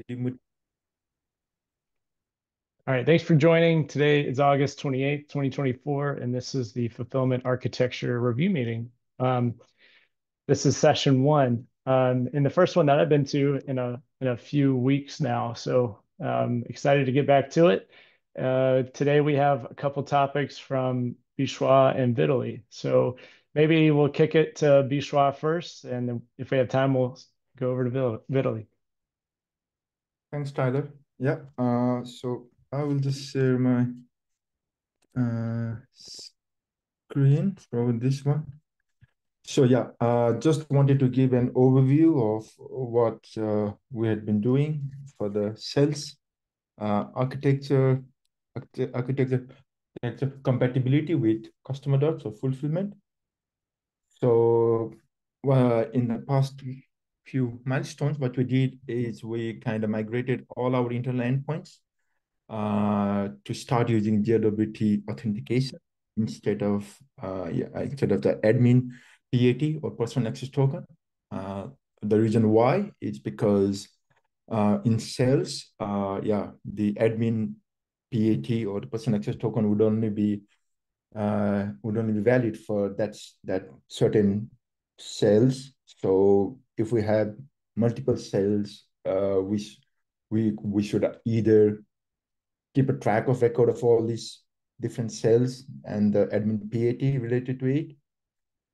Remote. All right, thanks for joining. Today is August 28th, 2024, and this is the Fulfillment Architecture Review Meeting. This is session one, and the first one that I've been to in a few weeks now. So excited to get back to it. Today we have a couple topics from Bishwa and Vitaly. So maybe we'll kick it to Bishwa first, and then if we have time, we'll go over to Vitaly. Thanks, Tyler. Yeah. So I will just share my screen for this one. So yeah, just wanted to give an overview of what we had been doing for the sales architecture, architecture, compatibility with CustomerDot, so fulfillment. So, in the past few milestones, what we did is we kind of migrated all our internal endpoints to start using JWT authentication instead of the admin PAT or personal access token. The reason why is because in sales, the admin PAT or the personal access token would only be valid for that certain cells. So if we have multiple cells, we should either keep a track of record of all these different cells and the admin PAT related to it,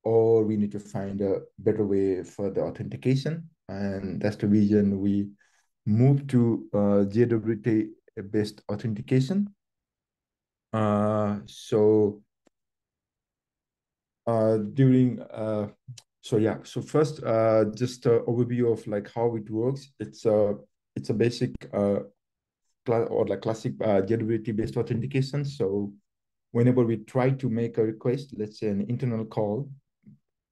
or we need to find a better way for the authentication. And that's the reason we moved to JWT based authentication. So during so yeah, so first just an overview of like how it works. It's a basic or like classic JWT based authentication. So whenever we try to make a request, let's say an internal call,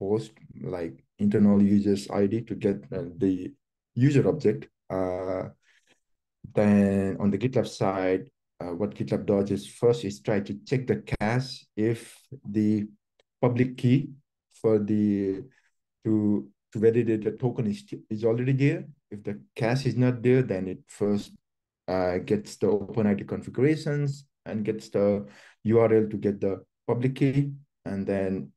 post like internal users ID to get the user object, then on the GitLab side, what GitLab does is first is try to check the cache if the public key for the to validate the token is already there. If the cache is not there, then it first gets the OpenID configurations and gets the URL to get the public key, and then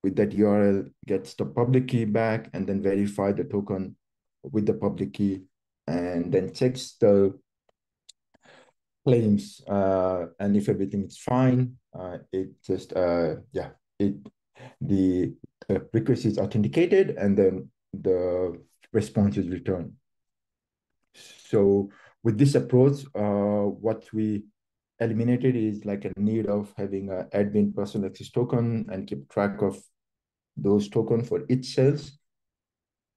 with that URL gets the public key back, and then verify the token with the public key, and then checks the claims, and if everything is fine, it just it the request is authenticated, and then the response is returned. So with this approach, what we eliminated is like a need of having an admin personal access token and keep track of those tokens for each cells,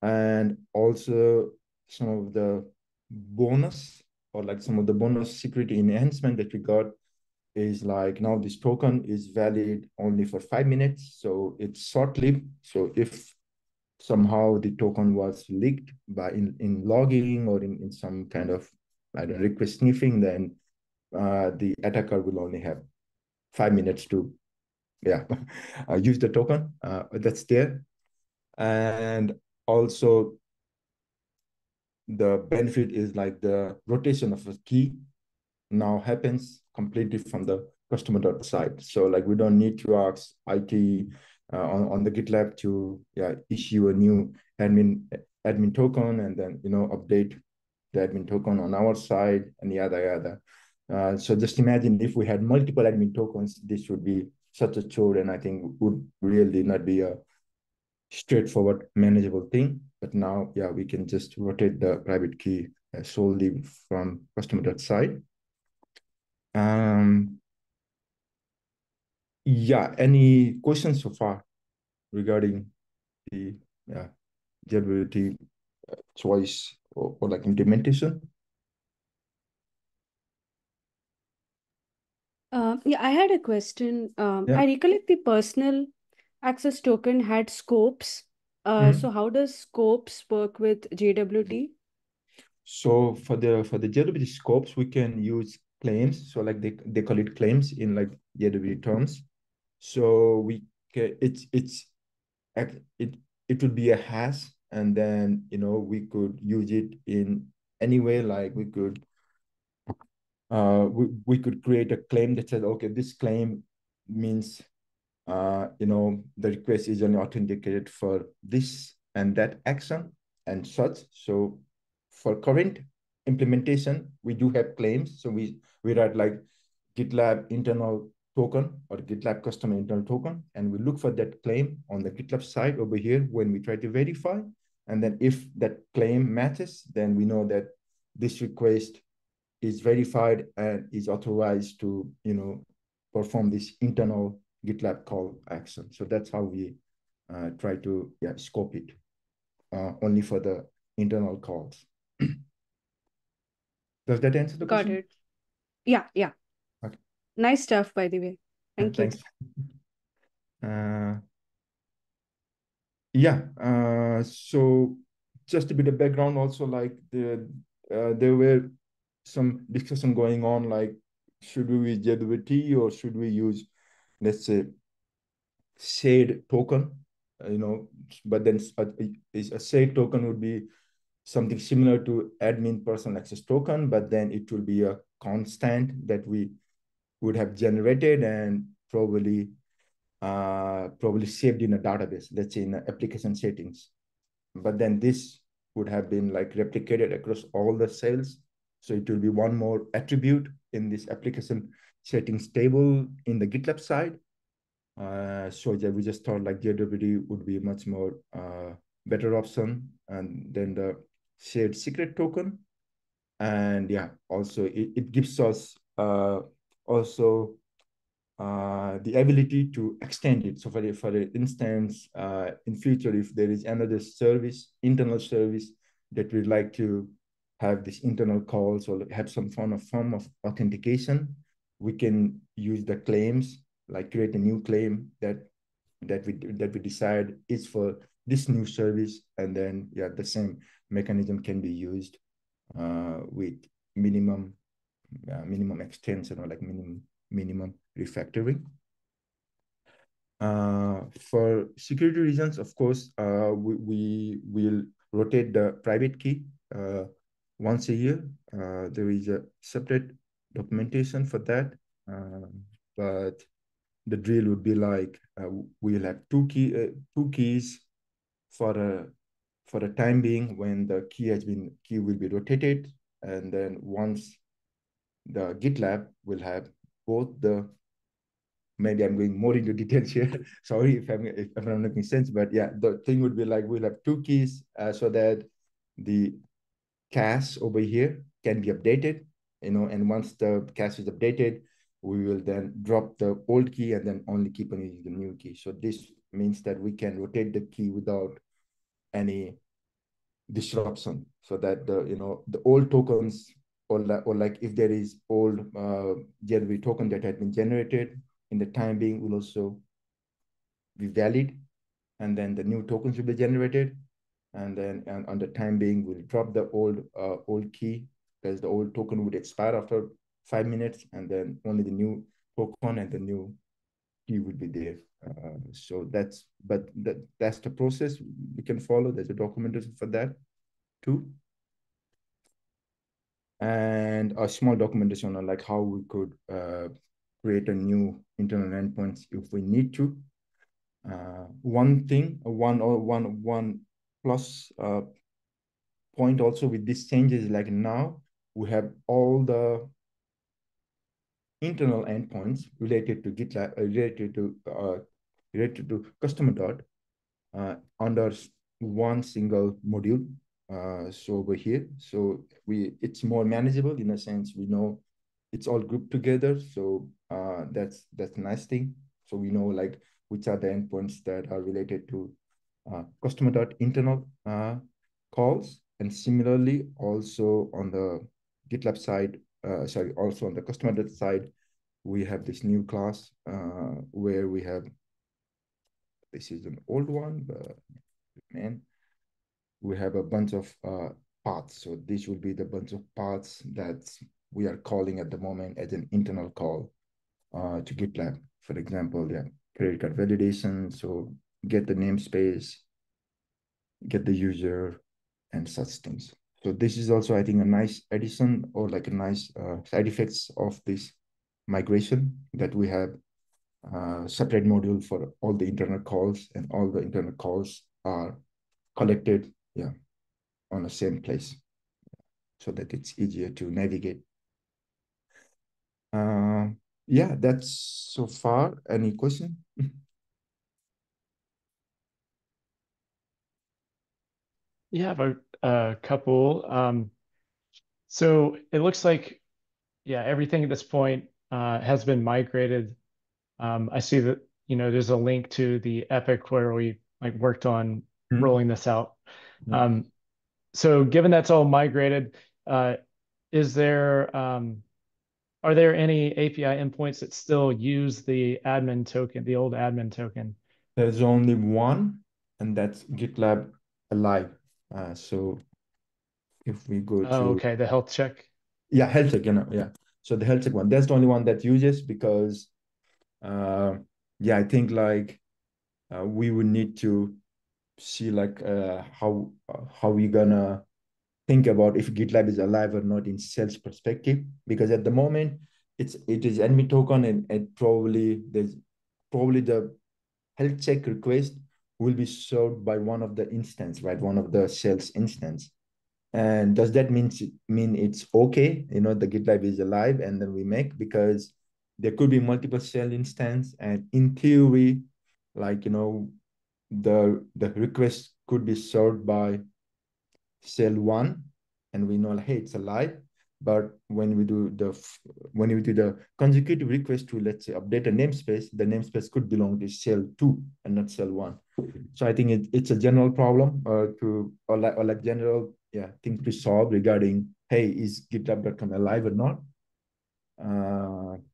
and also some of the bonus or like some of the bonus security enhancement that we got is like now this token is valid only for 5 minutes, so it's short-lived. So if somehow the token was leaked by in logging or in some kind of I don't know, request sniffing, then the attacker will only have 5 minutes to yeah use the token that's there. And also the benefit is like the rotation of a key now happens completely from the customer side. So like we don't need to ask IT on the GitLab to issue a new admin token and then update the admin token on our side and yada yada. So just imagine if we had multiple admin tokens, this would be such a chore, and I think would really not be a straightforward manageable thing. But now, yeah, we can just rotate the private key solely from customer side. Um, yeah, any questions so far regarding the durability choice or like implementation? Yeah, I had a question. Yeah. I recollect the personal access token had scopes. So Mhm. how does scopes work with JWT? So for the JWT scopes, we can use claims. So like they call it claims in like JWT terms. So we can, it it would be a hash, and then we could use it in anyway, like we could create a claim that says, okay, this claim means the request is only authenticated for this and that action and such. So for current implementation, we do have claims. So we write like GitLab internal token or GitLab customer internal token, and we look for that claim on the GitLab side over here when we try to verify. And then if that claim matches, then we know that this request is verified and is authorized to, perform this internal GitLab call action. So that's how we try to scope it only for the internal calls. Does that answer the Got question? it. Yeah, yeah. Okay. Nice stuff, by the way. Thank you. Thanks. So just a bit of background also, like there were some discussion going on, like should we use JWT or should we use, let's say, shared token, but then a shared token would be something similar to admin personal access token, but then it will be a constant that we would have generated and probably saved in a database, let's say in application settings. But then this would have been like replicated across all the cells. So it will be one more attribute in this application settings table in the GitLab side. So yeah, we just thought like JWT would be a much more better option, and then the shared secret token. And yeah, also it gives us also the ability to extend it. So for instance, in future, if there is another service, internal service that we'd like to have this internal calls or have some form of authentication, we can use the claims, like create a new claim that we decide is for this new service, and then the same mechanism can be used with minimum extension or like minimum refactoring. For security reasons, of course, we will rotate the private key once a year. There is a separate documentation for that, but the drill would be like we'll have two keys for a time being when the key will be rotated, and then once the GitLab will have both the, maybe I'm going more into details here. Sorry if I'm not making sense, but yeah, the thing would be like we'll have two keys so that the cache over here can be updated, and once the cache is updated, we will then drop the old key and then only keep on using the new key. So this means that we can rotate the key without any disruption, so that the old tokens, or like if there is old JWT token that had been generated in the time being, will also be valid, and then the new tokens will be generated, and then on the time being we'll drop the old key, because the old token would expire after 5 minutes, and then only the new token and the new key would be there. So that's the process we can follow. There's a documentation for that too, and a small documentation on like how we could create a new internal endpoints if we need to. One plus point also with this change is like now we have all the internal endpoints related to GitLab, related to CustomerDot under one single module. So over here, so it's more manageable in a sense. We know it's all grouped together. So that's a nice thing. So we know like which are the endpoints that are related to CustomerDot internal calls, and similarly also on the GitLab side, also on the CustomerDot side, we have this new class where we have, this is an old one, but man, we have a bunch of paths. So this will be the bunch of paths that we are calling at the moment as an internal call to GitLab. For example, credit card validation. So get the namespace, get the user, and such things. So this is also, I think, a nice addition or like a nice side effects of this migration, that we have a separate module for all the internet calls, and all the internet calls are collected, yeah, on the same place, so that it's easier to navigate. Yeah, that's so far. Any question? Yeah, I have a couple. So it looks like, yeah, everything at this point has been migrated. I see that, there's a link to the Epic where we like worked on Hmm? rolling this out. Yeah. So given that's all migrated, is there are there any API endpoints that still use the admin token, the old admin token? There's only one, and that's GitLab Alive. So if we go Oh, to, okay, the health check. yeah, health check, yeah. So the health check one, that's the only one that uses, because uh, yeah, I think like we would need to see like how we gonna think about if GitLab is alive or not in sales perspective, because at the moment it is admin token, and probably the health check request will be served by one of the instance, right? One of the sales instance. And does that mean it's okay? The GitLab is alive, and then we make, because there could be multiple cell instance, and in theory, like the request could be served by cell one, and we know, like, hey, it's alive. But when we do the consecutive request to, let's say, update a namespace, the namespace could belong to cell two and not cell one. So I think it's a general problem, or like general, yeah, thing to solve regarding, hey, is GitLab.com alive or not?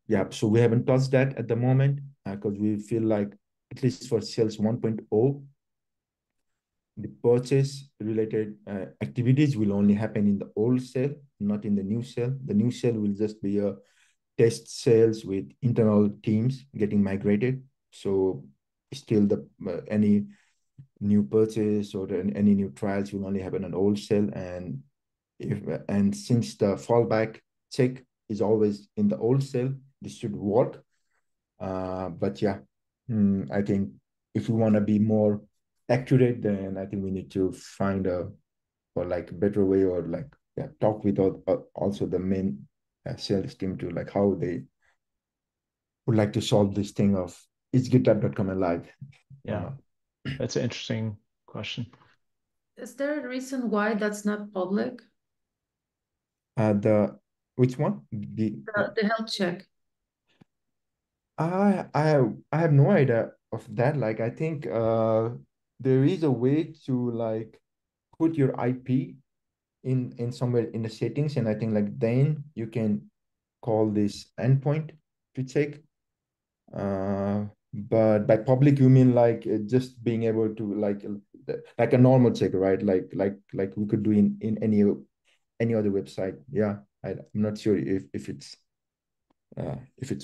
Yeah, so we haven't touched that at the moment, because we feel like, at least for sales 1.0, the purchase related activities will only happen in the old cell, not in the new cell. The new cell will just be a test cells with internal teams getting migrated. So still any new purchase or any new trials will only happen on old cell. And since the fallback check is always in the old cell, this should work. But yeah, I think if we want to be more accurate, then I think we need to find a, or like a better way, or like, yeah, talk with also the main sales team, to like how they would like to solve this thing of, is GitLab.com alive or Yeah, not. that's an interesting question. Is there a reason why that's not public? The which one? The health check. I have no idea of that. Like, I think there is a way to like put your IP in somewhere in the settings, and I think like then you can call this endpoint to check. But by public you mean like just being able to like a normal check, right? Like we could do in any other website. Yeah, I'm not sure if it's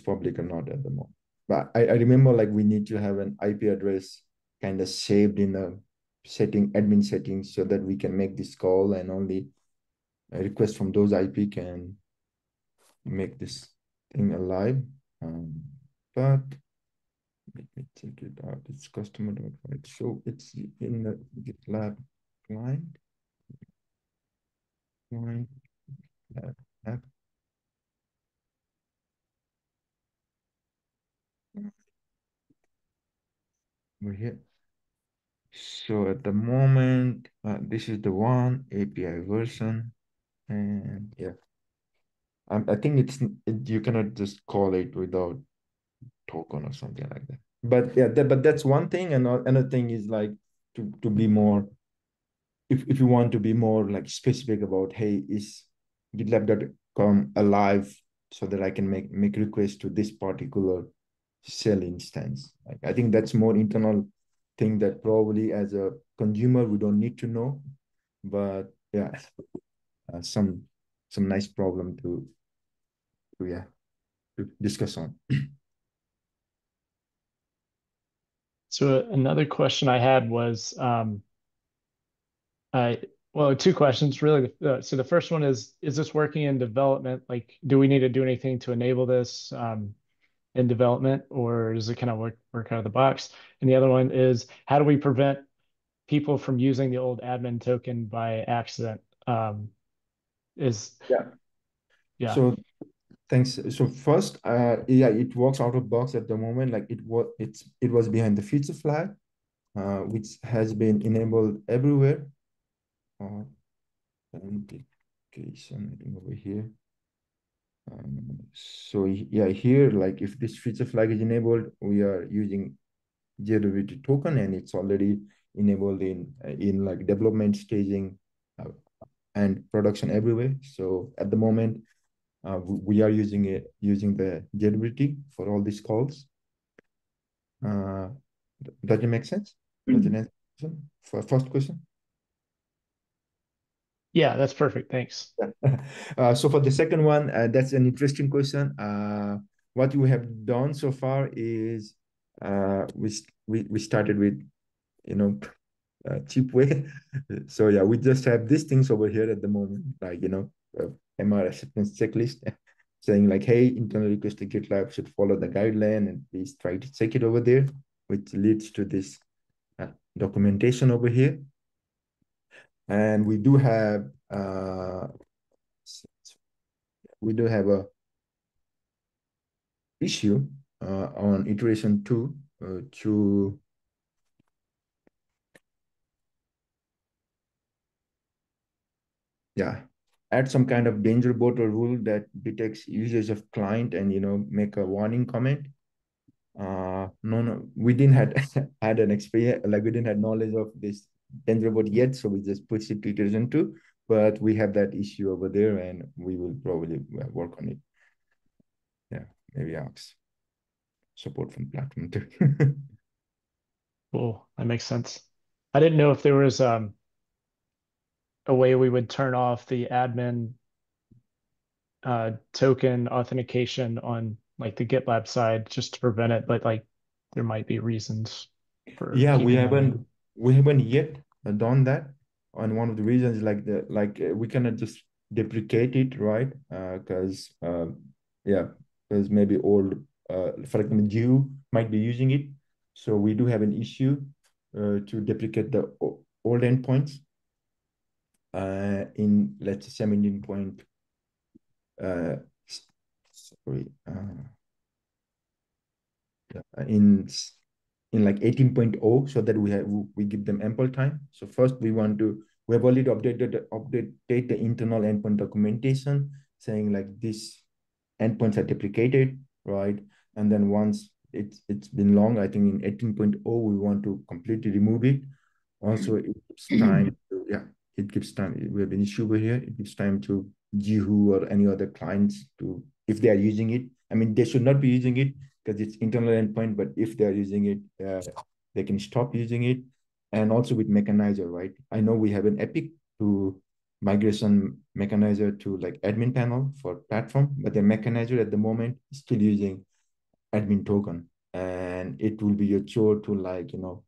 public or not at the moment. But I remember like we need to have an IP address kind of saved in the admin settings, so that we can make this call, and only a request from those IP can make this thing alive. But let me check it out. It's customer.dot, right? So it's in the GitLab client, client, app. We're here. So at the moment, this is the one API version, and yeah, I think you cannot just call it without token or something like that. But yeah, but that's one thing, and another thing is like to be more, if you want to be more like specific about, hey, is GitLab.com alive, so that I can make requests to this particular cell instance. Like, I think that's more internal thing that probably as a consumer we don't need to know. But yeah, some nice problem yeah, to discuss on. So another question I had was, Well, two questions really. So the first one is this working in development? Like, do we need to do anything to enable this in development, or does it kind of work out of the box? And the other one is, how do we prevent people from using the old admin token by accident? Is Yeah. Yeah. So thanks. So first, yeah, it works out of box at the moment. Like it was behind the feature flag, which has been enabled everywhere. Authentication, I think over here. So yeah, here, like if this feature flag is enabled, we are using JWT token, and it's already enabled in like development staging and production everywhere. So at the moment, we are using the JWT for all these calls. Does it make sense? Does it answer for first question? Yeah, that's perfect. Thanks. So for the second one, that's an interesting question. What we have done so far is we started with, you know, cheap way. So yeah, we just have these things over here at the moment, like, MR acceptance checklist saying like, hey, internal request to GitLab should follow the guideline and please try to check it over there, which leads to this documentation over here. And we do have a issue on iteration 2 to add some kind of danger bot or rule that detects usage of client and make a warning comment. No, we didn't had had an experience, like we didn't have knowledge of this danger bot yet, so we just pushed it to iteration 2, but we have that issue over there and we will probably work on it. Yeah, maybe ask support from platform too. Cool. That makes sense. I didn't know if there was a way we would turn off the admin token authentication on like the GitLab side just to prevent it, but like there might be reasons for Yeah, keeping that in. we haven't yet done that. And one of the reasons is we cannot just deprecate it, right? Because yeah, because maybe old for example, Jew might be using it. So we do have an issue to deprecate the old endpoints in, let's say, 17 point sorry in like 18.0, so that we give them ample time. So first we have already update the internal endpoint documentation saying like these endpoints are deprecated, right? And then once it's been long, I think in 18.0 we want to completely remove it. Also, it gives time to, it gives time. We have an issue over here. It gives time to Jihu or any other clients to, if they are using it. I mean, they should not be using it because it's internal endpoint, but if they're using it, they can stop using it. And also with Mechanizer, right? I know we have an Epic to migration Mechanizer to like admin panel for platform, but the Mechanizer at the moment is still using admin token. And it will be your chore to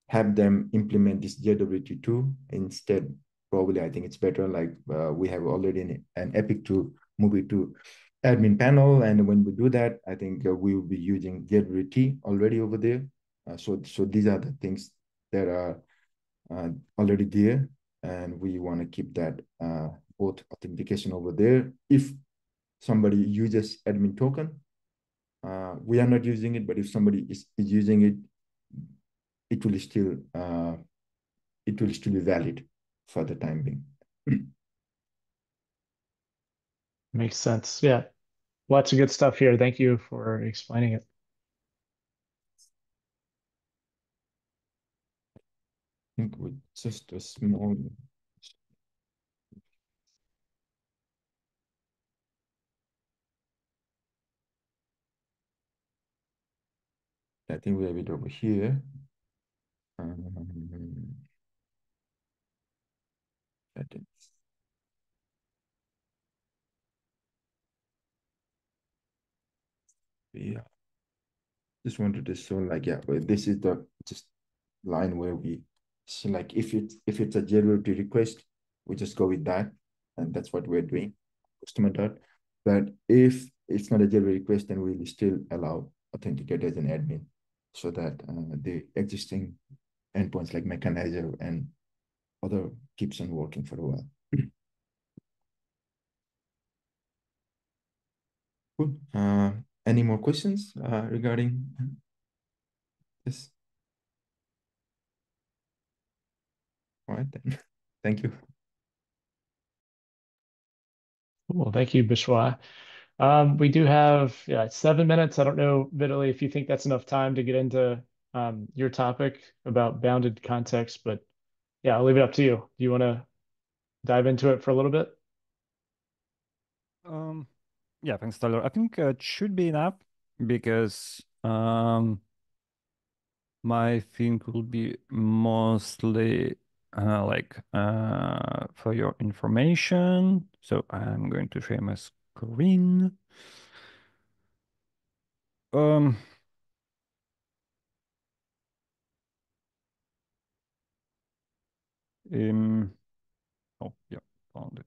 have them implement this JWT2 instead. Probably, I think it's better. Like we have already an Epic to move it to admin panel, and when we do that, I think we will be using JWT already over there. So these are the things that are already there, and we want to keep that both authentication over there. If somebody uses admin token, we are not using it, but if somebody is using it, it will still be valid for the time being. Makes sense. Yeah. Lots of good stuff here. Thank you for explaining it. I think with just a small, I think we have it over here. Settings. Yeah, just wanted to show like, yeah, but this is the just line where we So like if it's a jailbreak request, we just go with that, and that's what we're doing, CustomerDot. But if it's not a jailbreak request, then we'll still allow authenticate as an admin, so that the existing endpoints like Mechanizer and other keeps on working for a while. Cool. Any more questions regarding this? All right then. Thank you. Well, thank you, Bishwa. We do have 7 minutes. I don't know, Vitaly, if you think that's enough time to get into your topic about bounded context, but yeah, I'll leave it up to you. Do you want to dive into it for a little bit? Yeah, thanks, Tyler. I think it should be enough because my thing will be mostly for your information. So I'm going to share my screen. Um, oh yeah, found it.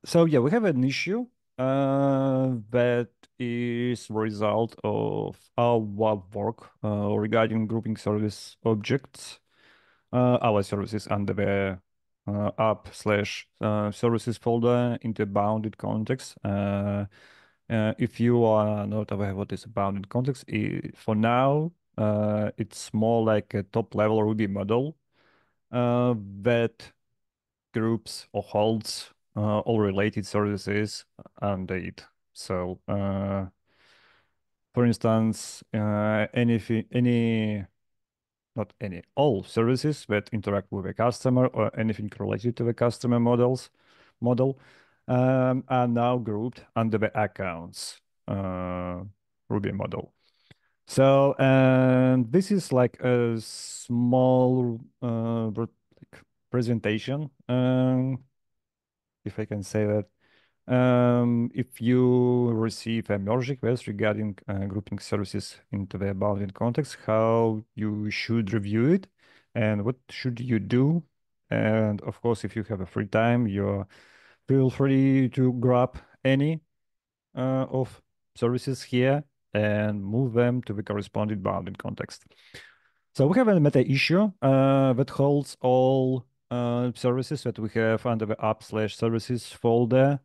So yeah, we have an issue that is result of our work regarding grouping service objects, our services under the app/services folder into bounded context. If you are not aware what is a bounded context, for now, it's more like a top-level Ruby model that groups or holds all related services under it. So, for instance, all services that interact with a customer or anything related to the customer model are now grouped under the accounts Ruby model. So, and this is like a small presentation, if I can say that. If you receive a merge request regarding grouping services into the bounded context, how you should review it and what should you do. And of course, if you have a free time, you feel free to grab any of services here and move them to the corresponding bounded context. So we have a meta issue that holds all services that we have under the app/services folder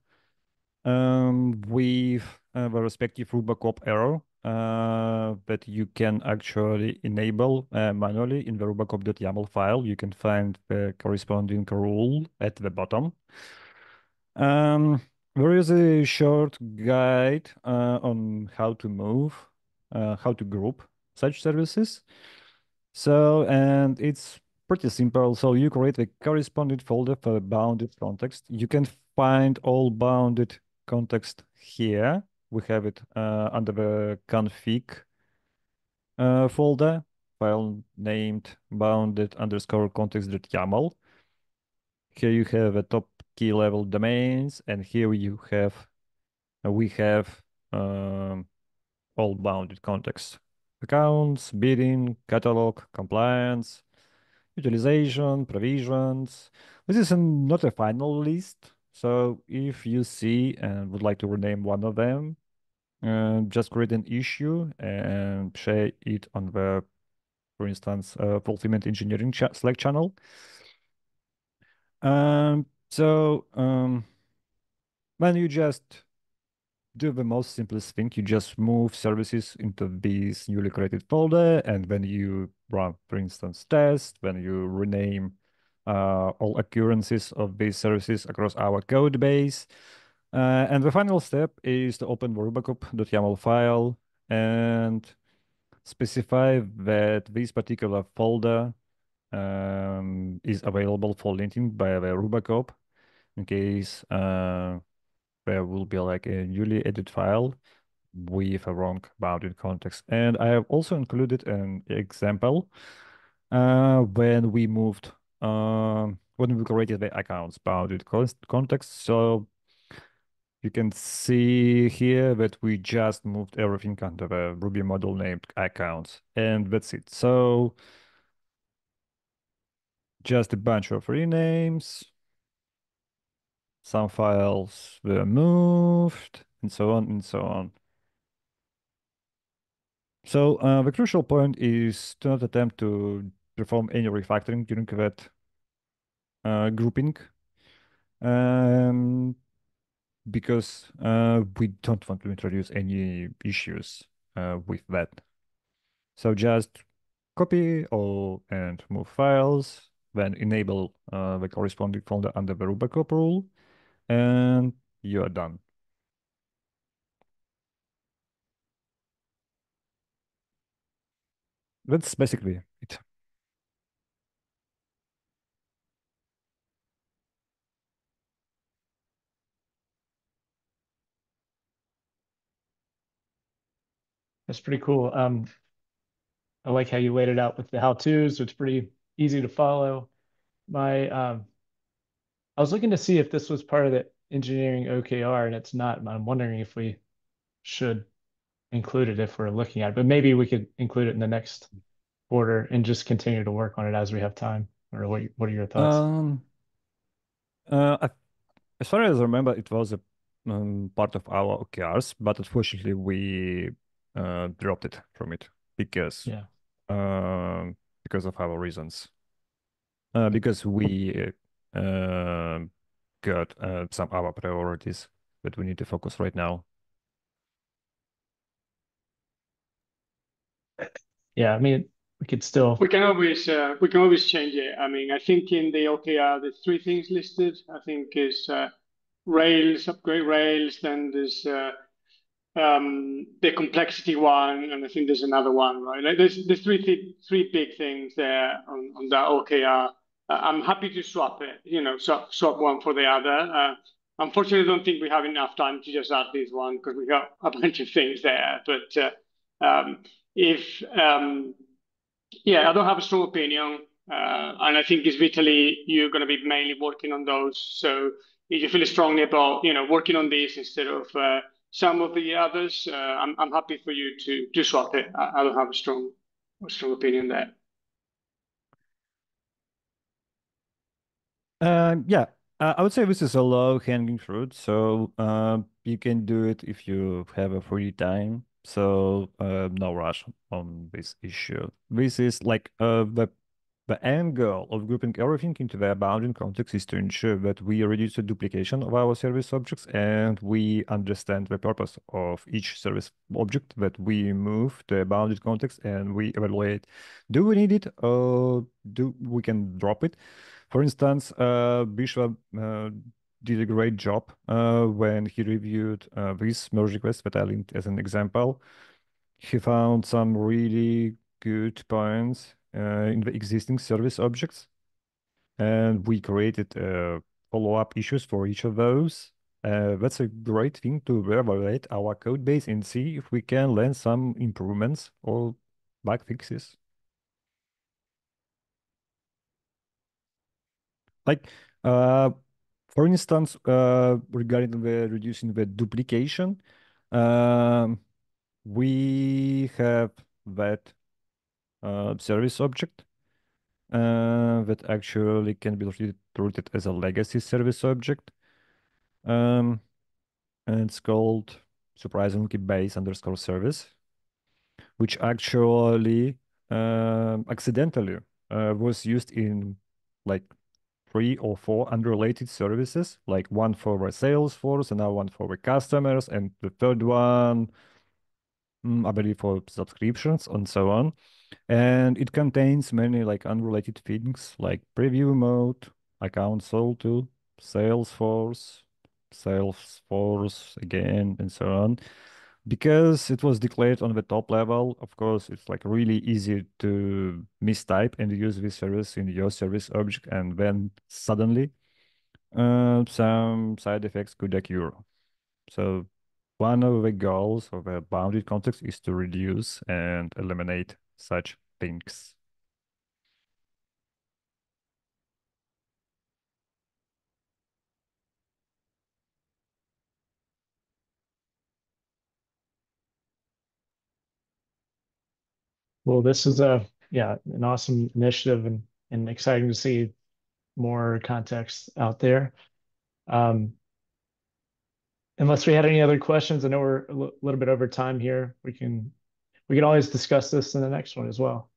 with the respective Rubacop error that you can actually enable manually in the rubacop.yaml file. You can find the corresponding rule at the bottom. There is a short guide on how to how to group such services. So, and it's pretty simple. So you create a corresponding folder for a bounded context. You can find all bounded context here. We have it under the config folder, file named bounded_context.yaml. Here you have a top key level domains, and here you have we have all bounded context accounts, bidding, catalog, compliance, utilization, provisions. This is not a final list. So if you see and would like to rename one of them, just create an issue and share it on the, for instance, fulfillment engineering Slack channel. When you just do the most simplest thing, you just move services into this newly created folder, and when you run, for instance, test, when you rename all occurrences of these services across our code base. And the final step is to open the rubacop.yaml file and specify that this particular folder is available for linting by the rubacop in case there will be like a newly edited file with a wrong bounded context. And I have also included an example when we moved, when we created the accounts bounded context. So You can see here that we just moved everything under the Ruby model named accounts, and that's it. So just a bunch of renames, some files were moved, and so on and so on. So the crucial point is to not attempt to perform any refactoring during that grouping, um, because we don't want to introduce any issues with that. So just copy all and move files, then enable the corresponding folder under the Rubacop rule, and you are done. That's basically it. That's pretty cool. I like how you laid it out with the how-tos, so it's pretty easy to follow. I was looking to see if this was part of the engineering OKR, and it's not. I'm wondering if we should include it if we're looking at it, but maybe we could include it in the next quarter and just continue to work on it as we have time. Or what are your thoughts? I, as far as I remember, it was a part of our OKRs, but unfortunately we dropped it from it because Yeah. because of our reasons. Because we got some other priorities that we need to focus right now. Yeah, I mean, we could still. We can always change it. I mean, I think in the OKR there's three things listed. I think is Rails, upgrade Rails. Then there's the complexity one, and I think there's another one, right? Like there's three big things there on that OKR. I'm happy to swap it, swap one for the other. Unfortunately, I don't think we have enough time to just add this one because we got a bunch of things there. But if yeah, I don't have a strong opinion, and I think it's Vitaly, you're going to be mainly working on those. So if you feel strongly about working on this instead of some of the others, I'm happy for you to swap it. I don't have a strong opinion there. Yeah, I would say this is a low-hanging fruit, so you can do it if you have a free time. So no rush on this issue. This is like the end goal of grouping everything into the bounding context is to ensure that we reduce the duplication of our service objects and we understand the purpose of each service object that we move to a bounded context and we evaluate, do we need it or do we can drop it? For instance, Bishop did a great job when he reviewed this merge request that I linked as an example. He found some really good points in the existing service objects, and we created follow-up issues for each of those. That's a great thing to evaluate our code base and see if we can land some improvements or bug fixes. Like, for instance, regarding the reducing the duplication, um, we have that service object that actually can be treated as a legacy service object. And it's called surprisingly base underscore service, which actually accidentally was used in like 3 or 4 unrelated services, like one for the Salesforce, another one for the customers, and the third one, I believe, for subscriptions and so on. And it contains many like unrelated things like preview mode, account sold to, Salesforce, Salesforce again, and so on. Because it was declared on the top level, of course, it's like really easy to mistype and use this service in your service object, and then suddenly some side effects could occur. So one of the goals of a bounded context is to reduce and eliminate such things. Well, this is an awesome initiative and exciting to see more context out there. Unless we had any other questions, I know we're a little bit over time here. We can always discuss this in the next one as well.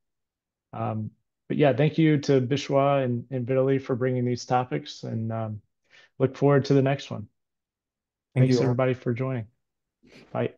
But yeah, thank you to Bishwa and Vitaly for bringing these topics, and look forward to the next one. Thank Thanks you all. everybody for joining. Bye.